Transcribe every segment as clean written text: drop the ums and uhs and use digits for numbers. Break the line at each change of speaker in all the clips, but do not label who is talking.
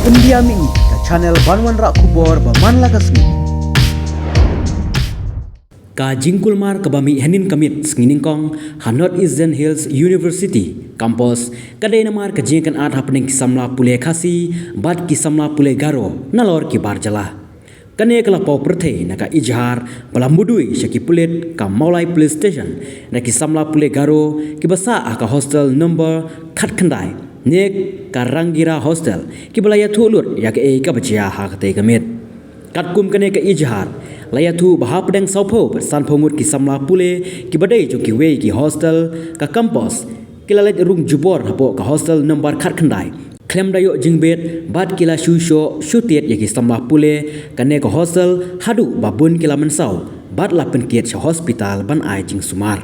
India mi ka channel Banwan Rak Kubor Baman Lagasmi.
Ka jingkulmar kabami henin kamit skiningkong Hanot Eastern Hills University campus kadai namar ka jingkan ad happening kisamla pule khasi bad kisamla pule garo nalor ki barjala kane kala pau perthe naka ijhar balambudui shaki pulet ka maulai police station na kisamla pule garo ki basa aka hostel number khatkhandai nek ka rangira hostel ki balaya thulut yak e ka bachia ha kate kamit katkum kane ka ijhar laya thu bahap deng saupo san phongut ki samla pule ki badai jo ki wei ki hostel ka campus kilalet rung jubor hapo ka hostel number khatkhandai klem dayo jingbet bad kila shusho shutiet ya ki samla pule kane ka hostel hadu babun kila mensau bad la penkiet cha hospital ban ai jing sumar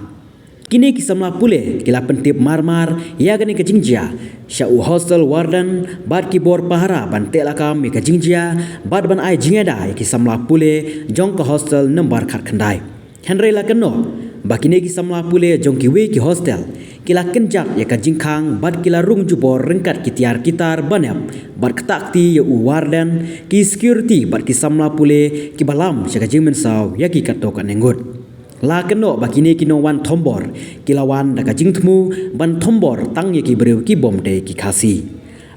kini ki samla pule kila pentip marmar ya gane ka jingjia sha u hostel warden bad ki bor pahara ban telakam mi ka jingjia bad ban ai jingeda ya ki samla pule jong ka hostel number khatkhandai henry la kano bakine ki samla pule jong ki we ki hostel kila kenjak ya ka jingkhang bad kila rung jubor rengkat ki tiar kitar banap bad ktakti ya u warden ki security bad ki samla pule ki balam sha ka jingmen saw ya ki katok anengut la keno bakine kino wan thombor kilawan daga jingthmu ban thombor tang ye ki brew ki bomde ki khasi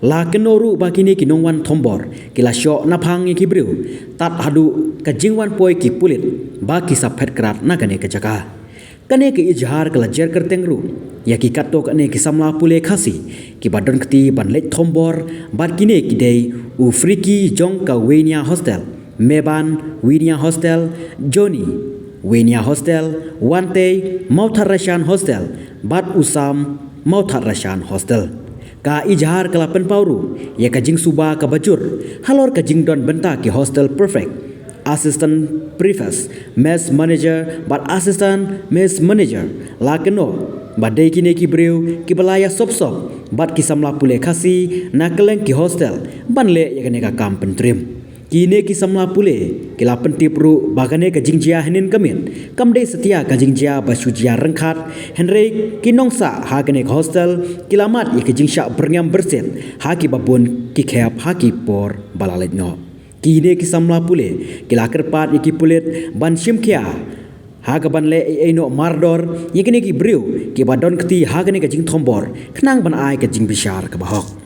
la keno ru bakine kino wan thombor kila sho na phang ye ki brew tat hadu ka jingwan poi ki pulit ba ki saphet krat na kane ka jaka kane ke ijhar kala jer kerteng ru ya ki katok ane ki samla pule khasi ki badon kti ban let thombor bat kine ki dei u friki jong ka wenia hostel meban wenia hostel joni Wenia Hostel, Wante, Mautharashan Hostel, Bat Usam, Mautharashan Hostel. Ka ijhar kala penpauru, ya ka jing suba ka bajur, halor ka jing don benta ki hostel perfect. Assistant prefect, mess manager, but assistant mess manager. Lakeno, badai kine ki brew, ki balaya sop, bat ki samla pule khasi, nakaleng ki hostel, banle ya kane ka kam pentrim. Kine ki samla pule kila pentip ru bagane ka jingjia henin kamit kamdei setia ka jingjia basujia rengkhat henry kinongsa ha kane ka hostel kilamat ye ka jingsha berngam berset ha ki babun ki khap ha ki por balalet no kine ki samla pule kila kerpat ye ki pulet ban shimkhia ha ka ban le e no mardor ye kane ki brew ki badon kti ha kane ka jing thombor khnang ban ai ka jing bishar ka bahok